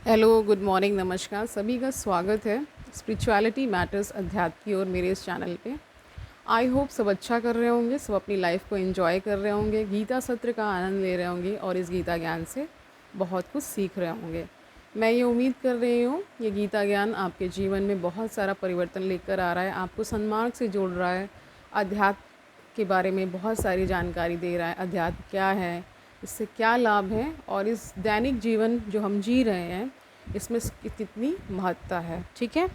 Hello, good morning, नमस्कार। सभी का स्वागत है स्पिरिचुअलिटी मैटर्स अध्यात्म की ओर मेरे इस चैनल पे। आई होप सब अच्छा कर रहे होंगे, सब अपनी लाइफ को एंजॉय कर रहे होंगे, गीता सत्र का आनंद ले रहे होंगे और इस गीता ज्ञान से बहुत कुछ सीख रहे होंगे। मैं ये उम्मीद कर रही हूँ ये गीता ज्ञान आपके जीवन में बहुत सारा परिवर्तन लेकर आ रहा है, आपको सन्मार्ग से जोड़ रहा है, अध्यात्म के बारे में बहुत सारी जानकारी दे रहा है। अध्यात्म क्या है, इससे क्या लाभ है और इस दैनिक जीवन जो हम जी रहे हैं इसमें कितनी महत्ता है। ठीक है,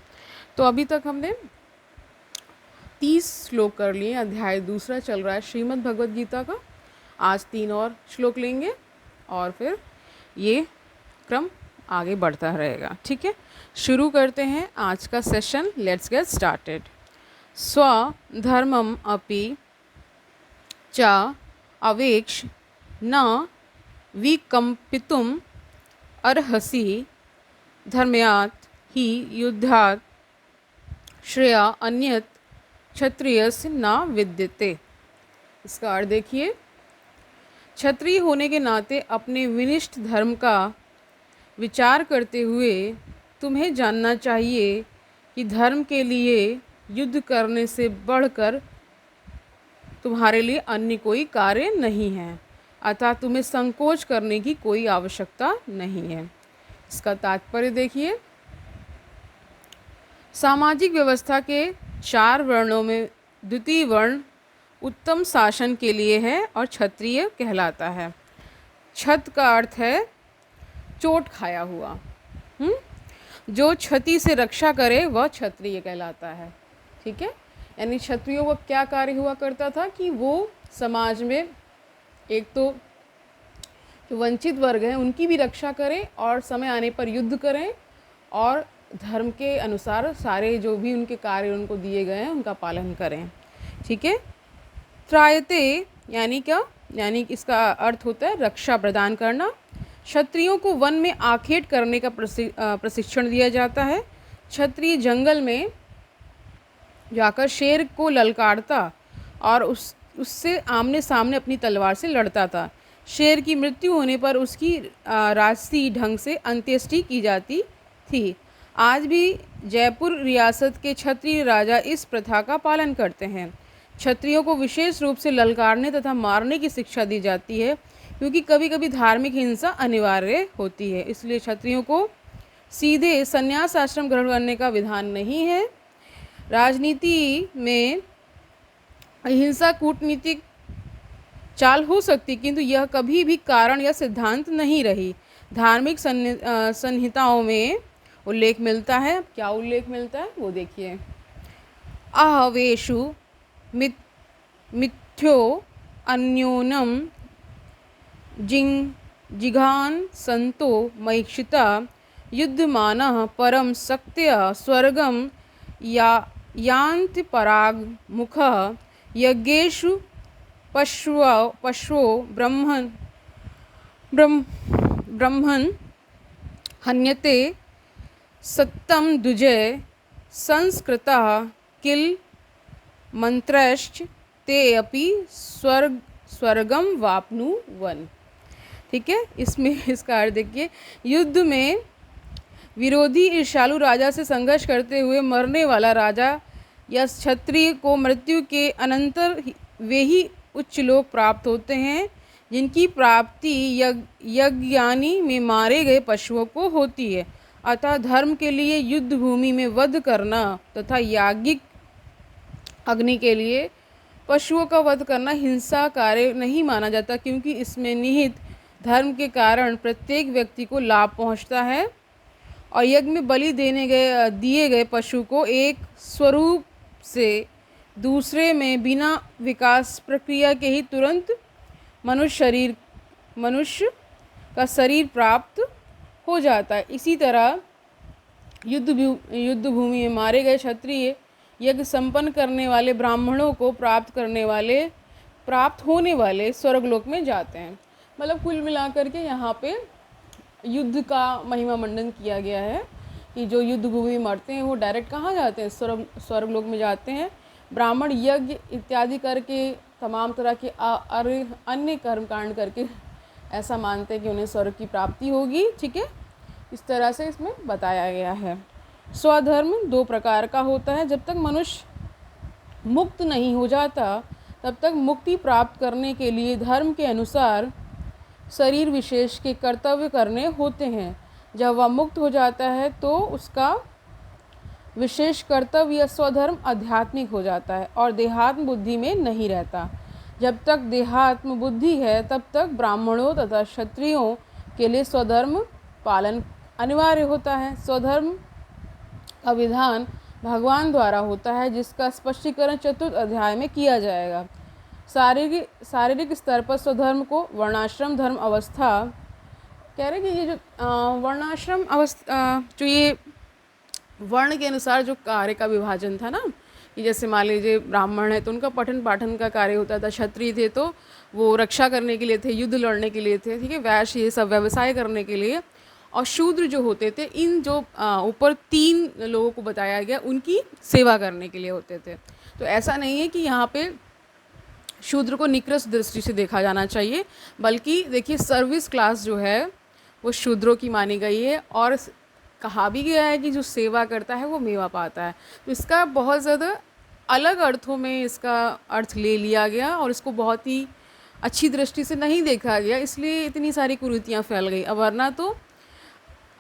तो अभी तक हमने 30 श्लोक कर लिए। अध्याय दूसरा चल रहा है श्रीमद् भगवद गीता का। आज 3 और श्लोक लेंगे और फिर ये क्रम आगे बढ़ता रहेगा। ठीक है, शुरू करते हैं आज का सेशन। Let's get started. स्वधर्मम अपि च अवेक्ष न विकम्पितुम अर्हसि धर्म्यात् ही युद्धात् श्रेया अन्यत् क्षत्रियस्य न विद्यते। इसका अर्थ देखिए, क्षत्रिय होने के नाते अपने विनिष्ठ धर्म का विचार करते हुए तुम्हें जानना चाहिए कि धर्म के लिए युद्ध करने से बढ़कर तुम्हारे लिए अन्य कोई कार्य नहीं है, अतः तुम्हें संकोच करने की कोई आवश्यकता नहीं है। इसका तात्पर्य देखिए, सामाजिक व्यवस्था के 4 वर्णों में द्वितीय वर्ण उत्तम शासन के लिए है और क्षत्रिय कहलाता है। छत का अर्थ है चोट खाया हुआ। जो क्षति से रक्षा करे वह क्षत्रिय कहलाता है। ठीक है, यानी क्षत्रियों का क्या कार्य हुआ करता था कि वो समाज में एक तो जो वंचित वर्ग हैं उनकी भी रक्षा करें और समय आने पर युद्ध करें और धर्म के अनुसार सारे जो भी उनके कार्य उनको दिए गए हैं उनका पालन करें। ठीक है, त्रायते यानी क्या, यानी इसका अर्थ होता है रक्षा प्रदान करना। क्षत्रियों को वन में आखेट करने का प्रशिक्षण दिया जाता है। क्षत्रिय जंगल में जाकर शेर को ललकारता और उससे आमने सामने अपनी तलवार से लड़ता था। शेर की मृत्यु होने पर उसकी राजसी ढंग से अंत्येष्टि की जाती थी। आज भी जयपुर रियासत के क्षत्रिय राजा इस प्रथा का पालन करते हैं। क्षत्रियों को विशेष रूप से ललकारने तथा मारने की शिक्षा दी जाती है, क्योंकि कभी कभी धार्मिक हिंसा अनिवार्य होती है। इसलिए क्षत्रियों को सीधे संन्यास आश्रम ग्रहण करने का विधान नहीं है। राजनीति में अहिंसा कूटनीतिक चाल हो सकती, किंतु यह कभी भी कारण या सिद्धांत नहीं रही। धार्मिक संहिताओं में उल्लेख मिलता है। क्या उल्लेख मिलता है वो देखिए, आहवेशु मिथ्यो अन्योनम जिघान संतो मैक्षिता युद्धमानः परम शक्त्या स्वर्गम यान्ति पराग मुखः यज्ञेषु पशवो ब्रह्मन् हन्यते सत्तम दुजय संस्कृतः किल मंत्रश्च ते अपि स्वर्गम वाप्नुवन। ठीक है, इसमें इसका अर्थ देखिए, युद्ध में विरोधी ईर्ष्यालु राजा से संघर्ष करते हुए मरने वाला राजा या क्षत्रिय को मृत्यु के अनंतर वे ही उच्च लोक प्राप्त होते हैं जिनकी प्राप्ति यज्ञानी में मारे गए पशुओं को होती है। अतः धर्म के लिए युद्ध भूमि में वध करना तथा याज्ञिक अग्नि के लिए पशुओं का वध करना हिंसा कार्य नहीं माना जाता, क्योंकि इसमें निहित धर्म के कारण प्रत्येक व्यक्ति को लाभ पहुंचता है और यज्ञ में बलि दिए गए पशु को एक स्वरूप से दूसरे में बिना विकास प्रक्रिया के ही तुरंत मनुष्य का शरीर प्राप्त हो जाता है। इसी तरह युद्ध भूमि में मारे गए क्षत्रिय यज्ञ संपन्न करने वाले ब्राह्मणों को प्राप्त होने वाले स्वर्गलोक में जाते हैं। मतलब कुल मिलाकर के यहाँ पे युद्ध का महिमा मंडन किया गया है कि जो युद्ध भूमि में मरते हैं वो डायरेक्ट कहाँ जाते हैं, स्वर्गलोक में जाते हैं। ब्राह्मण यज्ञ इत्यादि करके तमाम तरह के अन्य कर्मकांड करके ऐसा मानते हैं कि उन्हें स्वर्ग की प्राप्ति होगी। ठीक है, इस तरह से इसमें बताया गया है। स्वधर्म दो प्रकार का होता है। जब तक मनुष्य मुक्त नहीं हो जाता तब तक मुक्ति प्राप्त करने के लिए धर्म के अनुसार शरीर विशेष के कर्तव्य करने होते हैं। जब वह मुक्त हो जाता है तो उसका विशेष कर्तव्य या स्वधर्म आध्यात्मिक हो जाता है और देहात्म बुद्धि में नहीं रहता। जब तक देहात्म बुद्धि है तब तक ब्राह्मणों तथा क्षत्रियों के लिए स्वधर्म पालन अनिवार्य होता है। स्वधर्म का विधान भगवान द्वारा होता है, जिसका स्पष्टीकरण चतुर्थ अध्याय में किया जाएगा। शारीरिक स्तर पर स्वधर्म को वर्णाश्रम धर्म अवस्था कह रहे कि ये जो वर्णाश्रम अवस्था जो ये वर्ण के अनुसार जो कार्य का विभाजन था ना, कि जैसे मान लीजिए ब्राह्मण है तो उनका पठन पाठन का कार्य होता था, क्षत्रिय थे तो वो रक्षा करने के लिए थे, युद्ध लड़ने के लिए थे, ठीक है, वैश्य ये सब व्यवसाय करने के लिए, और शूद्र जो होते थे इन जो ऊपर 3 लोगों को बताया गया उनकी सेवा करने के लिए होते थे। तो ऐसा नहीं है कि यहाँ पे शूद्र को निकृष्ट दृष्टि से देखा जाना चाहिए, बल्कि देखिए सर्विस क्लास जो है वो शूद्रों की मानी गई है और कहा भी गया है कि जो सेवा करता है वो मेवा पाता है। तो इसका बहुत ज़्यादा अलग अर्थों में इसका अर्थ ले लिया गया और इसको बहुत ही अच्छी दृष्टि से नहीं देखा गया, इसलिए इतनी सारी कुरीतियाँ फैल गई। अब वरना तो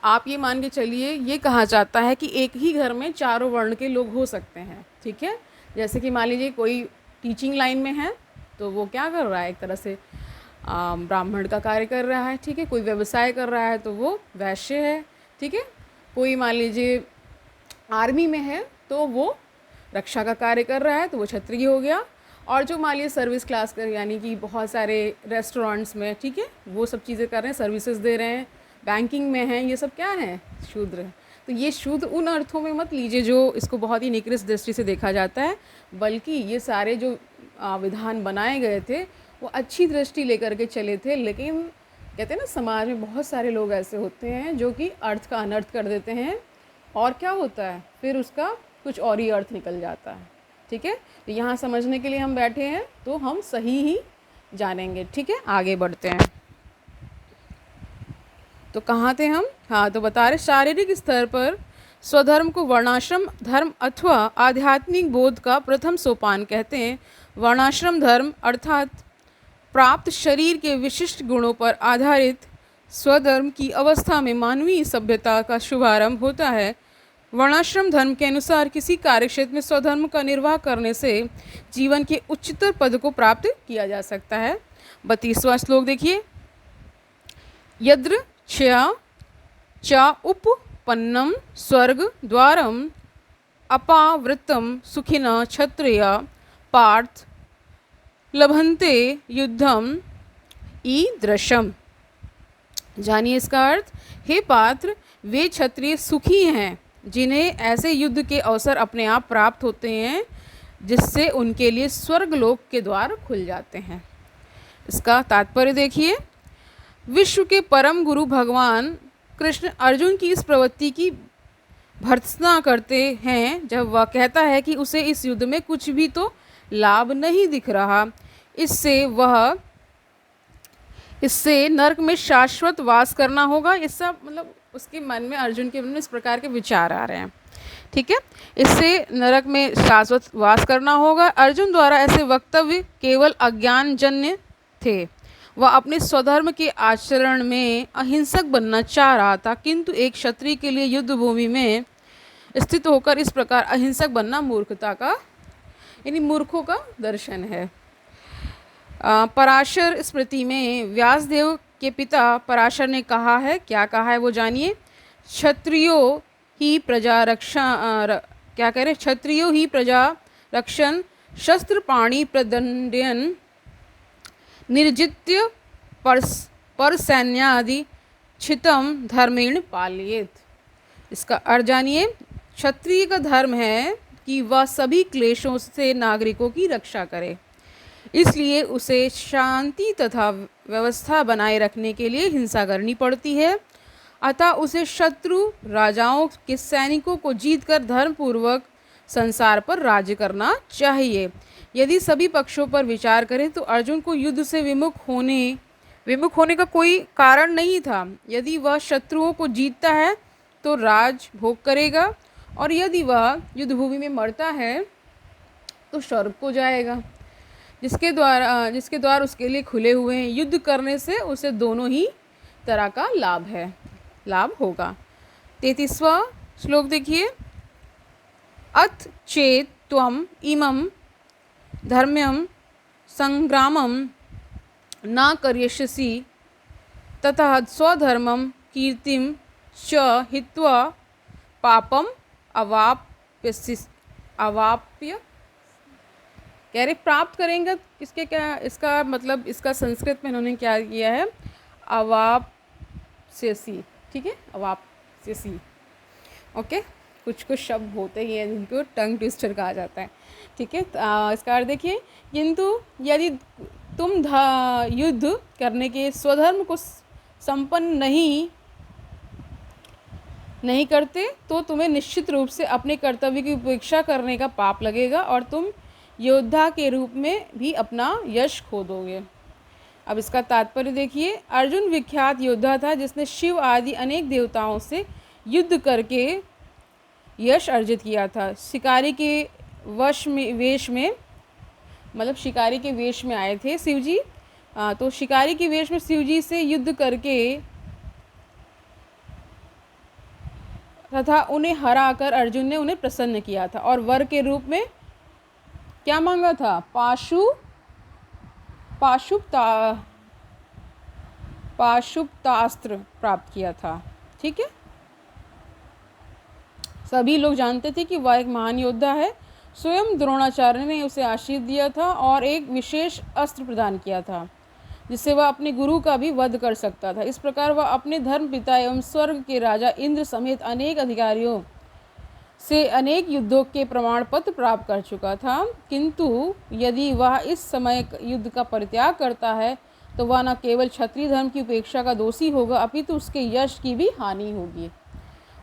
आप ये मान के चलिए ये कहा जाता है कि एक ही घर में चारों वर्ण के लोग हो सकते हैं, ठीक है। जैसे कि मान लीजिए कोई टीचिंग लाइन में है तो वो क्या कर रहा है, एक तरह से ब्राह्मण का कार्य कर रहा है, ठीक है। कोई व्यवसाय कर रहा है तो वो वैश्य है, ठीक है। कोई मान लीजिए आर्मी में है तो वो रक्षा का कार्य कर रहा है तो वो क्षत्रिय हो गया। और जो मान लीजिए सर्विस क्लास कर, यानी कि बहुत सारे रेस्टोरेंट्स में, ठीक है, वो सब चीज़ें कर रहे हैं, सर्विसेज दे रहे हैं, बैंकिंग में हैं, ये सब क्या है, शूद्र है। तो ये शूद्र उन अर्थों में मत लीजिए जो इसको बहुत ही निकृष्ट दृष्टि से देखा जाता है, बल्कि ये सारे जो विधान बनाए गए थे वो अच्छी दृष्टि लेकर के चले थे। लेकिन कहते हैं ना समाज में बहुत सारे लोग ऐसे होते हैं जो कि अर्थ का अनर्थ कर देते हैं और क्या होता है फिर उसका कुछ और ही अर्थ निकल जाता है, ठीक है। तो यहाँ समझने के लिए हम बैठे हैं तो हम सही ही जानेंगे, ठीक है। आगे बढ़ते हैं। तो कहाँ थे हम, हाँ, तो बता रहे शारीरिक स्तर पर स्वधर्म को वर्णाश्रम धर्म अथवा आध्यात्मिक बोध का प्रथम सोपान कहते हैं। वर्णाश्रम धर्म अर्थात प्राप्त शरीर के विशिष्ट गुणों पर आधारित स्वधर्म की अवस्था में मानवीय सभ्यता का शुभारंभ होता है। वर्णाश्रम धर्म के अनुसार किसी कार्यक्षेत्र में स्वधर्म का निर्वाह करने से जीवन के उच्चतर पद को प्राप्त किया जा सकता है। 32वां श्लोक देखिए, यद्र क्षया चा उपपन्नम स्वर्ग द्वारम अपावृतम सुखिना क्षत्रिया पार्थ लभन्ते युद्धम ईदृशम। जानिए इसका अर्थ, हे पात्र, वे क्षत्रिय सुखी हैं जिन्हें ऐसे युद्ध के अवसर अपने आप प्राप्त होते हैं जिससे उनके लिए स्वर्गलोक के द्वार खुल जाते हैं। इसका तात्पर्य देखिए, विश्व के परम गुरु भगवान कृष्ण अर्जुन की इस प्रवृत्ति की भर्त्सना करते हैं जब वह कहता है कि उसे इस युद्ध में कुछ भी तो लाभ नहीं दिख रहा, इससे नरक में शाश्वत वास करना होगा। इसका मतलब उसके मन में, अर्जुन के मन में इस प्रकार के विचार आ रहे हैं, ठीक है। इससे नरक में शाश्वत वास करना होगा। अर्जुन द्वारा ऐसे वक्तव्य केवल अज्ञानजन्य थे। वह अपने स्वधर्म के आचरण में अहिंसक बनना चाह रहा था, किंतु एक क्षत्रिय के लिए युद्ध भूमि में स्थित होकर इस प्रकार अहिंसक बनना मूर्खता का, यानी मूर्खों का दर्शन है। पराशर स्मृति में व्यासदेव के पिता पराशर ने कहा है, क्या कहा है वो जानिए, क्षत्रियो ही प्रजा रक्षा क्या कह रहे, क्षत्रियो ही प्रजा रक्षण शस्त्र पाणी प्रदंडयन निर्जित्य पर सैन्यादि छितम धर्मेण पालयेत। इसका अर्थ जानिए, क्षत्रिय का धर्म है कि वह सभी क्लेशों से नागरिकों की रक्षा करे, इसलिए उसे शांति तथा व्यवस्था बनाए रखने के लिए हिंसा करनी पड़ती है। अतः उसे शत्रु राजाओं के सैनिकों को जीतकर धर्मपूर्वक संसार पर राज्य करना चाहिए। यदि सभी पक्षों पर विचार करें तो अर्जुन को युद्ध से विमुख होने विमुख होने का कोई कारण नहीं था। यदि वह शत्रुओं को जीतता है तो राज भोग करेगा, और यदि वह युद्धभूमि में मरता है तो स्वर्ग को जाएगा, जिसके द्वार उसके लिए खुले हुए हैं। युद्ध करने से उसे दोनों ही तरह का लाभ होगा। 33वां श्लोक देखिए। अथ चेत त्वम इमं धर्म्यं संग्रामं न करिष्यसि ततः स्वधर्मं कीर्तिं च हित्वा पापम अवाप्य कह रहे प्राप्त करेंगे। किसके क्या इसका मतलब, इसका संस्कृत में इन्होंने क्या किया है, अवाप्स्यसि। ठीक है, अवाप्स्यसि। ओके, कुछ कुछ शब्द होते ही हैं जिनको टंग ट्विस्टर कहा जाता है। ठीक है, इसका अर्थ देखिए। किंतु यदि तुम युद्ध करने के स्वधर्म को संपन्न नहीं करते तो तुम्हें निश्चित रूप से अपने कर्तव्य की उपेक्षा करने का पाप लगेगा, और तुम योद्धा के रूप में भी अपना यश खो दोगे। अब इसका तात्पर्य देखिए। अर्जुन विख्यात योद्धा था जिसने शिव आदि अनेक देवताओं से युद्ध करके यश अर्जित किया था। शिकारी के वेश में, मतलब शिकारी के वेश में आए थे शिवजी। तो शिकारी के वेश में शिवजी से युद्ध करके तथा उन्हें हराकर अर्जुन ने उन्हें प्रसन्न किया था, और वर के रूप में क्या मांगा था, पाशुपतास्त्र प्राप्त किया था। ठीक है, सभी लोग जानते थे कि वह एक महान योद्धा है। स्वयं द्रोणाचार्य ने उसे आशीर्वाद दिया था और एक विशेष अस्त्र प्रदान किया था जिससे वह अपने गुरु का भी वध कर सकता था। इस प्रकार वह अपने धर्म पिता एवं स्वर्ग के राजा इंद्र समेत अनेक अधिकारियों से अनेक युद्धों के प्रमाण पत्र प्राप्त कर चुका था। किंतु यदि वह इस समय युद्ध का परित्याग करता है तो वह न केवल क्षत्रिय धर्म की उपेक्षा का दोषी होगा, अपितु उसके यश की भी हानि होगी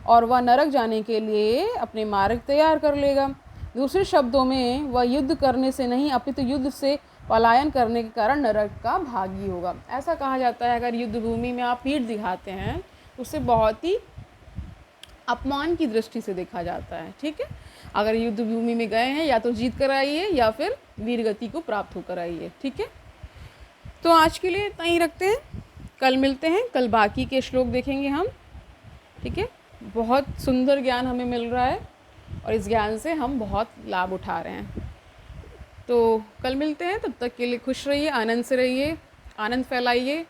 और वह नरक जाने के लिए अपने मार्ग तैयार कर लेगा। दूसरे शब्दों में, वह युद्ध करने से नहीं अपितु युद्ध से पलायन करने के कारण नरक का भागी होगा। ऐसा कहा जाता है अगर युद्ध भूमि में आप पीठ दिखाते हैं उसे बहुत ही अपमान की दृष्टि से देखा जाता है। ठीक है, अगर युद्ध भूमि में गए हैं या तो जीत कर आइए या फिर वीरगति को प्राप्त होकर आइए। ठीक है, तो आज के लिए इतना ही रखते हैं, कल मिलते हैं, कल बाकी के श्लोक देखेंगे हम। ठीक है, बहुत सुंदर ज्ञान हमें मिल रहा है और इस ज्ञान से हम बहुत लाभ उठा रहे हैं। तो कल मिलते हैं, तब तक के लिए खुश रहिए, आनंद से रहिए, आनंद फैलाइए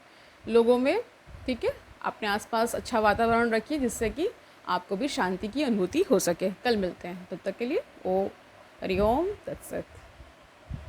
लोगों में। ठीक है, अपने आसपास अच्छा वातावरण रखिए जिससे कि आपको भी शांति की अनुभूति हो सके। कल मिलते हैं, तब तक के लिए ओ हरि ओम तत्सत।